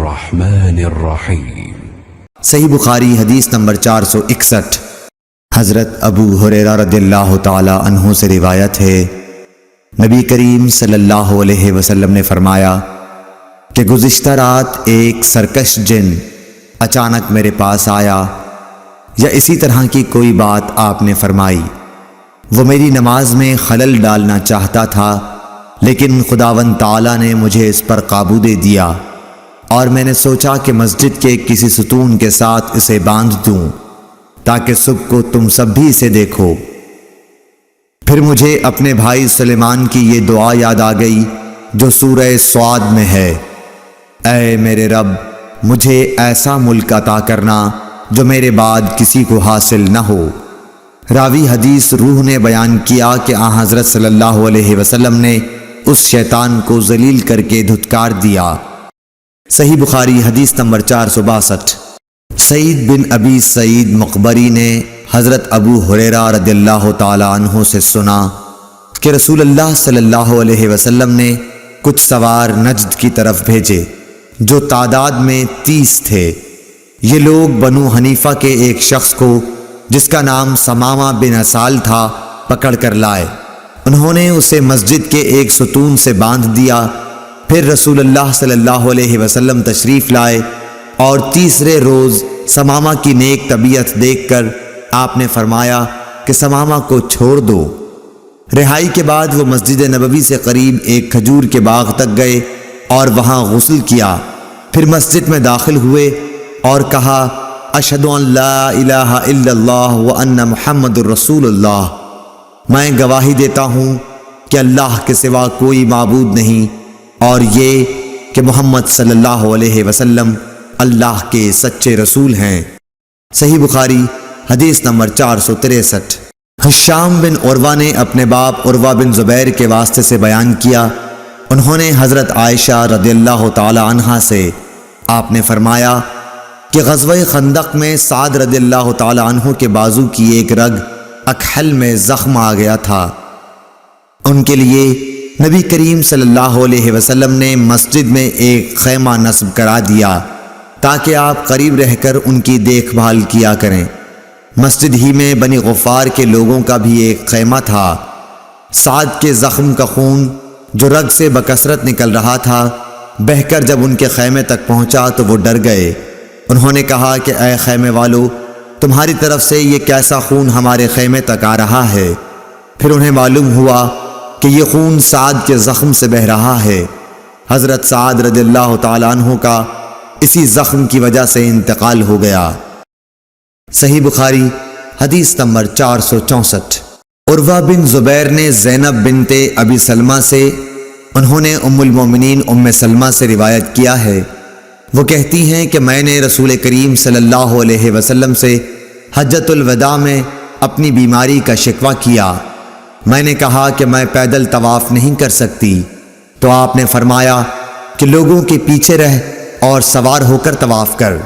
الرحمن الرحیم۔ صحیح بخاری حدیث نمبر 461۔ حضرت ابو ہریرہ رضی اللہ تعالی عنہ سے روایت ہے، نبی کریم صلی اللہ علیہ وسلم نے فرمایا کہ گزشتہ رات ایک سرکش جن اچانک میرے پاس آیا، یا اسی طرح کی کوئی بات آپ نے فرمائی۔ وہ میری نماز میں خلل ڈالنا چاہتا تھا، لیکن خداوند تعالیٰ نے مجھے اس پر قابو دے دیا، اور میں نے سوچا کہ مسجد کے کسی ستون کے ساتھ اسے باندھ دوں تاکہ صبح کو تم سب بھی اسے دیکھو۔ پھر مجھے اپنے بھائی سلیمان کی یہ دعا یاد آ گئی جو سورہ صاد میں ہے، اے میرے رب، مجھے ایسا ملک عطا کرنا جو میرے بعد کسی کو حاصل نہ ہو۔ راوی حدیث روح نے بیان کیا کہ آن حضرت صلی اللہ علیہ وسلم نے اس شیطان کو ذلیل کر کے دھتکار دیا۔ صحیح بخاری حدیث نمبر 462۔ سعید بن ابی سعید مقبری نے حضرت ابو ہریرہ رضی اللہ تعالی عنہ سے سنا کہ رسول اللہ صلی اللہ علیہ وسلم نے کچھ سوار نجد کی طرف بھیجے جو تعداد میں 30 تھے۔ یہ لوگ بنو حنیفہ کے ایک شخص کو جس کا نام ثمامہ بن اسال تھا پکڑ کر لائے۔ انہوں نے اسے مسجد کے ایک ستون سے باندھ دیا۔ پھر رسول اللہ صلی اللہ علیہ وسلم تشریف لائے اور تیسرے روز ثمامہ کی نیک طبیعت دیکھ کر آپ نے فرمایا کہ ثمامہ کو چھوڑ دو۔ رہائی کے بعد وہ مسجد نبوی سے قریب ایک کھجور کے باغ تک گئے اور وہاں غسل کیا۔ پھر مسجد میں داخل ہوئے اور کہا، اشہد ان لا الہ الا اللہ وان محمد الرسول اللہ، میں گواہی دیتا ہوں کہ اللہ کے سوا کوئی معبود نہیں، اور یہ کہ محمد صلی اللہ علیہ وسلم اللہ کے سچے رسول ہیں۔ صحیح بخاری حدیث نمبر 463۔ ہشام بن عروہ نے اپنے باپ عروہ بن زبیر کے واسطے سے بیان کیا، انہوں نے حضرت عائشہ رضی اللہ تعالی عنہا سے آپ نے فرمایا کہ غزوہ خندق میں سعد رضی اللہ تعالی عنہ کے بازو کی ایک رگ اکحل میں زخم آ گیا تھا۔ ان کے لیے نبی کریم صلی اللہ علیہ وسلم نے مسجد میں ایک خیمہ نصب کرا دیا تاکہ آپ قریب رہ کر ان کی دیکھ بھال کیا کریں۔ مسجد ہی میں بنی غفار کے لوگوں کا بھی ایک خیمہ تھا۔ سعد کے زخم کا خون جو رگ سے بکثرت نکل رہا تھا بہہ کر جب ان کے خیمے تک پہنچا تو وہ ڈر گئے۔ انہوں نے کہا کہ اے خیمے والو، تمہاری طرف سے یہ کیسا خون ہمارے خیمے تک آ رہا ہے؟ پھر انہیں معلوم ہوا کہ یہ خون سعد کے زخم سے بہہ رہا ہے۔ حضرت سعد رضی اللہ تعالی عنہ کا اسی زخم کی وجہ سے انتقال ہو گیا۔ صحیح بخاری حدیث نمبر 464۔ عروہ بن زبیر نے زینب بنت ابی سلمہ سے، انہوں نے ام المومنین ام سلمہ سے روایت کیا ہے، وہ کہتی ہیں کہ میں نے رسول کریم صلی اللہ علیہ وسلم سے حجۃ الوداع میں اپنی بیماری کا شکوہ کیا۔ میں نے کہا کہ میں پیدل طواف نہیں کر سکتی، تو آپ نے فرمایا کہ لوگوں کے پیچھے رہ اور سوار ہو کر طواف کر۔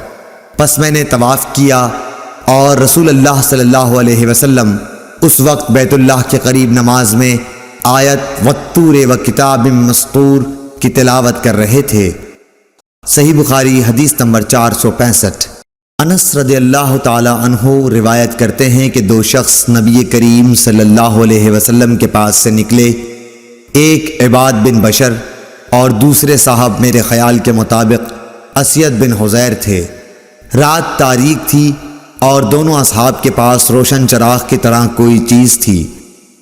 پس میں نے طواف کیا اور رسول اللہ صلی اللہ علیہ وسلم اس وقت بیت اللہ کے قریب نماز میں آیت والطور وکتاب مسطور کی تلاوت کر رہے تھے۔ صحیح بخاری حدیث نمبر 465۔ انس رضی اللہ تعالی عنہ روایت کرتے ہیں کہ دو شخص نبی کریم صلی اللہ علیہ وسلم کے پاس سے نکلے، ایک عباد بن بشر اور دوسرے صاحب میرے خیال کے مطابق اسید بن حزیر تھے۔ رات تاریک تھی اور دونوں اصحاب کے پاس روشن چراغ کی طرح کوئی چیز تھی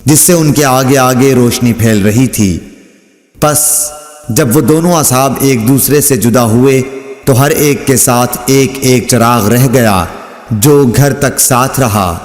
جس سے ان کے آگے آگے روشنی پھیل رہی تھی۔ پس جب وہ دونوں اصحاب ایک دوسرے سے جدا ہوئے تو ہر ایک کے ساتھ ایک ایک چراغ رہ گیا جو گھر تک ساتھ رہا۔